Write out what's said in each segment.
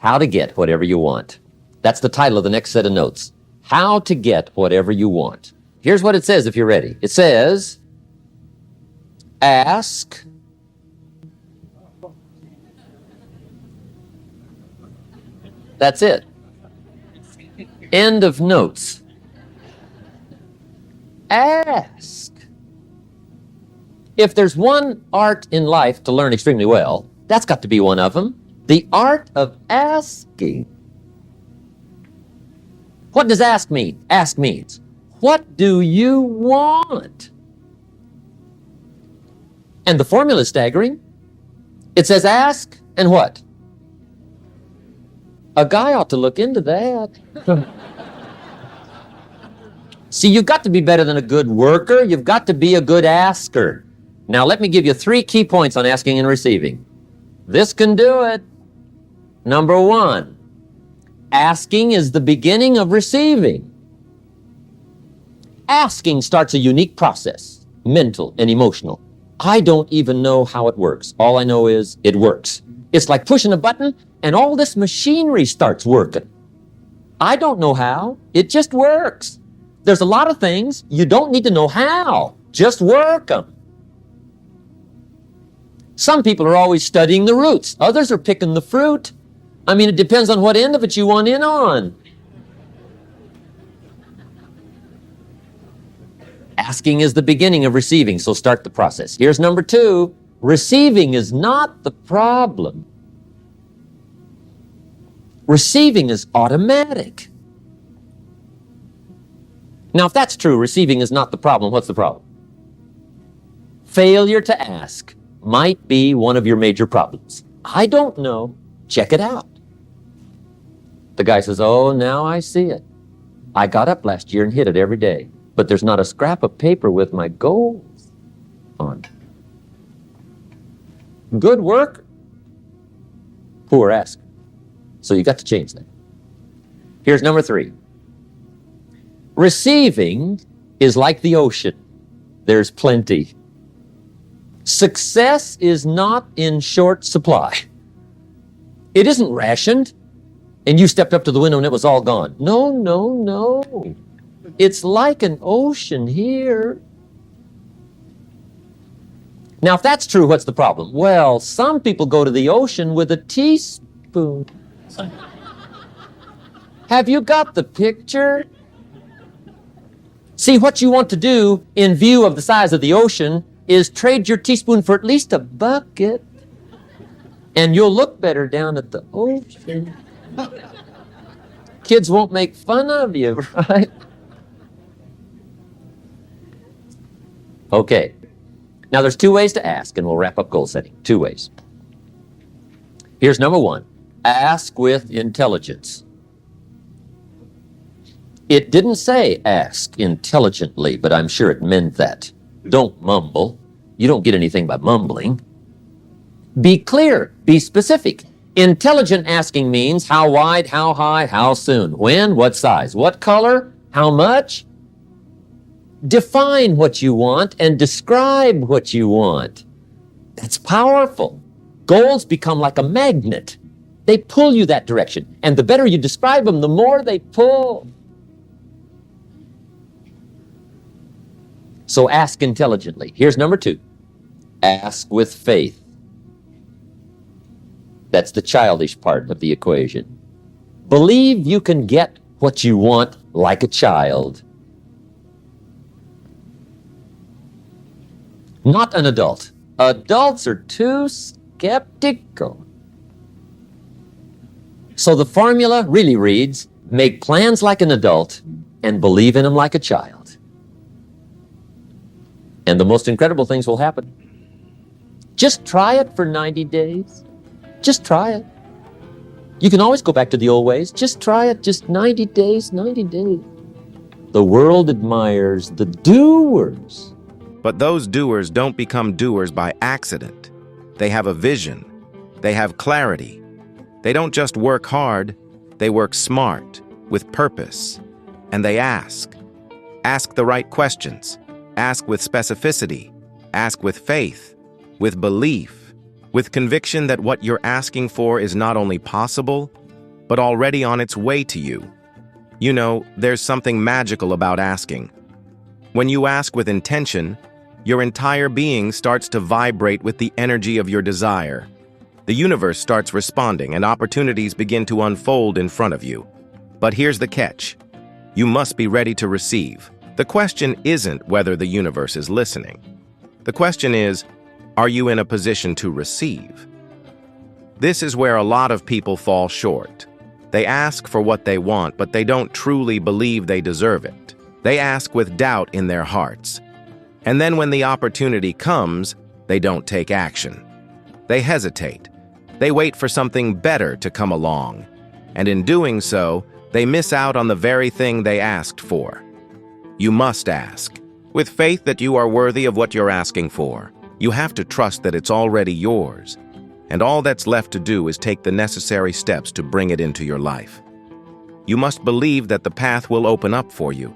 How to get whatever you want. That's the title of the next set of notes. How to get whatever you want. Here's what it says if you're ready. It says, ask That's it. End of notes. Ask. If there's one art in life to learn extremely well, that's got to be one of them. The art of asking. What does ask mean? Ask means, what do you want? And the formula is staggering. It says ask and what? A guy ought to look into that. See, you've got to be better than a good worker. You've got to be a good asker. Now, let me give you 3 key points on asking and receiving. This can do it. Number 1, asking is the beginning of receiving. Asking starts a unique process, mental and emotional. I don't even know how it works. All I know is it works. It's like pushing a button and all this machinery starts working. I don't know how. It just works. There's a lot of things you don't need to know how. Just work them. Some people are always studying the roots. Others are picking the fruit. I mean, it depends on what end of it you want in on. Asking is the beginning of receiving, so start the process. Here's number 2. Receiving is not the problem. Receiving is automatic. Now, if that's true, receiving is not the problem, what's the problem? Failure to ask might be one of your major problems. I don't know. Check it out. The guy says, oh, now I see it. I got up last year and hit it every day, but there's not a scrap of paper with my goals on it. Good work, poor ask. So you got to change that. Here's number 3. Receiving is like the ocean. There's plenty. Success is not in short supply. It isn't rationed, and you stepped up to the window and it was all gone. No, no, no. It's like an ocean here. Now, if that's true, what's the problem? Well, some people go to the ocean with a teaspoon. Have you got the picture? See, what you want to do in view of the size of the ocean is trade your teaspoon for at least a bucket, and you'll look better down at the ocean. Kids won't make fun of you, right? Okay. Now, there's 2 ways to ask, and we'll wrap up goal setting. 2 ways. Here's number 1. Ask with intelligence. It didn't say ask intelligently, but I'm sure it meant that. Don't mumble. You don't get anything by mumbling. Be clear. Be specific. Intelligent asking means how wide, how high, how soon, when, what size, what color, how much. Define what you want and describe what you want. That's powerful. Goals become like a magnet. They pull you that direction. And the better you describe them, the more they pull. So ask intelligently. Here's number 2. Ask with faith. That's the childish part of the equation. Believe you can get what you want like a child. Not an adult. Adults are too skeptical. So the formula really reads, make plans like an adult and believe in them like a child. And the most incredible things will happen. Just try it for 90 days. Just try it. You can always go back to the old ways. Just try it. Just 90 days, 90 days. The world admires the doers. But those doers don't become doers by accident. They have a vision. They have clarity. They don't just work hard, they work smart, with purpose. And they ask. Ask the right questions. Ask with specificity. Ask with faith, with belief, with conviction that what you're asking for is not only possible, but already on its way to you. You know, there's something magical about asking. When you ask with intention, your entire being starts to vibrate with the energy of your desire. The universe starts responding and opportunities begin to unfold in front of you. But here's the catch. You must be ready to receive. The question isn't whether the universe is listening. The question is, are you in a position to receive? This is where a lot of people fall short. They ask for what they want, but they don't truly believe they deserve it. They ask with doubt in their hearts. And then when the opportunity comes, they don't take action. They hesitate. They wait for something better to come along. And in doing so, they miss out on the very thing they asked for. You must ask, with faith that you are worthy of what you're asking for. You have to trust that it's already yours. And all that's left to do is take the necessary steps to bring it into your life. You must believe that the path will open up for you,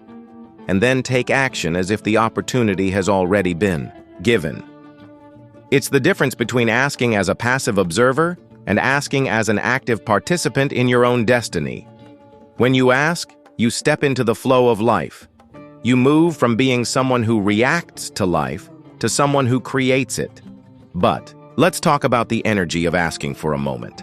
and then take action as if the opportunity has already been given. It's the difference between asking as a passive observer and asking as an active participant in your own destiny. When you ask, you step into the flow of life. You move from being someone who reacts to life to someone who creates it. But let's talk about the energy of asking for a moment.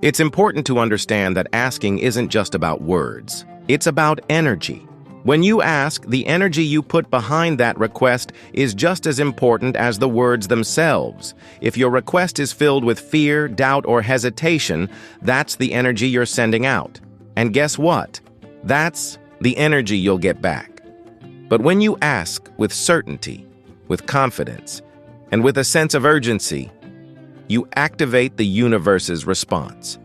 It's important to understand that asking isn't just about words. It's about energy. When you ask, the energy you put behind that request is just as important as the words themselves. If your request is filled with fear, doubt, or hesitation, that's the energy you're sending out. And guess what? That's the energy you'll get back. But when you ask with certainty, with confidence, and with a sense of urgency, you activate the universe's response.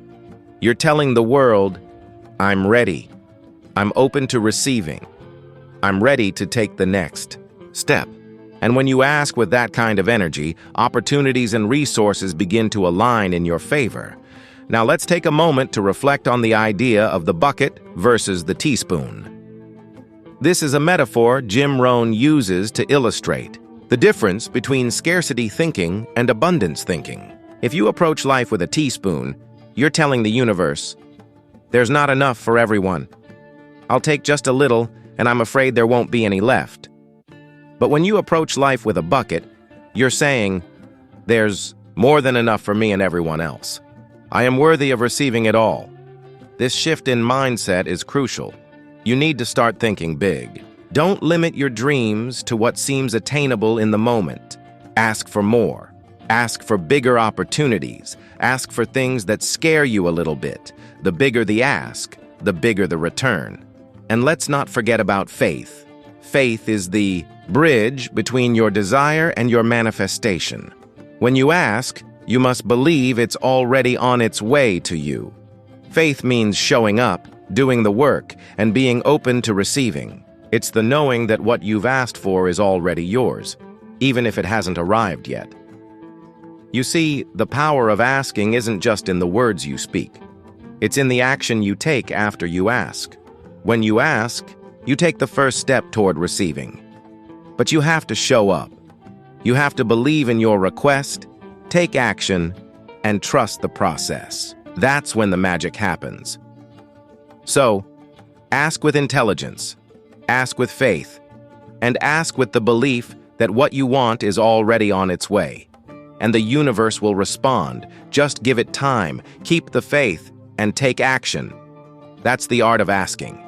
You're telling the world, I'm ready. I'm open to receiving. I'm ready to take the next step. And when you ask with that kind of energy, opportunities and resources begin to align in your favor. Now let's take a moment to reflect on the idea of the bucket versus the teaspoon. This is a metaphor Jim Rohn uses to illustrate the difference between scarcity thinking and abundance thinking. If you approach life with a teaspoon, you're telling the universe, there's not enough for everyone. I'll take just a little, and I'm afraid there won't be any left. But when you approach life with a bucket, you're saying, there's more than enough for me and everyone else. I am worthy of receiving it all. This shift in mindset is crucial. You need to start thinking big. Don't limit your dreams to what seems attainable in the moment. Ask for more. Ask for bigger opportunities. Ask for things that scare you a little bit. The bigger the ask, the bigger the return. And let's not forget about faith. Faith is the bridge between your desire and your manifestation. When you ask, you must believe it's already on its way to you. Faith means showing up, doing the work, and being open to receiving. It's the knowing that what you've asked for is already yours, even if it hasn't arrived yet. You see, the power of asking isn't just in the words you speak. It's in the action you take after you ask. When you ask, you take the first step toward receiving. But you have to show up. You have to believe in your request, take action, and trust the process. That's when the magic happens. So, ask with intelligence, ask with faith, and ask with the belief that what you want is already on its way. And the universe will respond. Just give it time, keep the faith, and take action. That's the art of asking.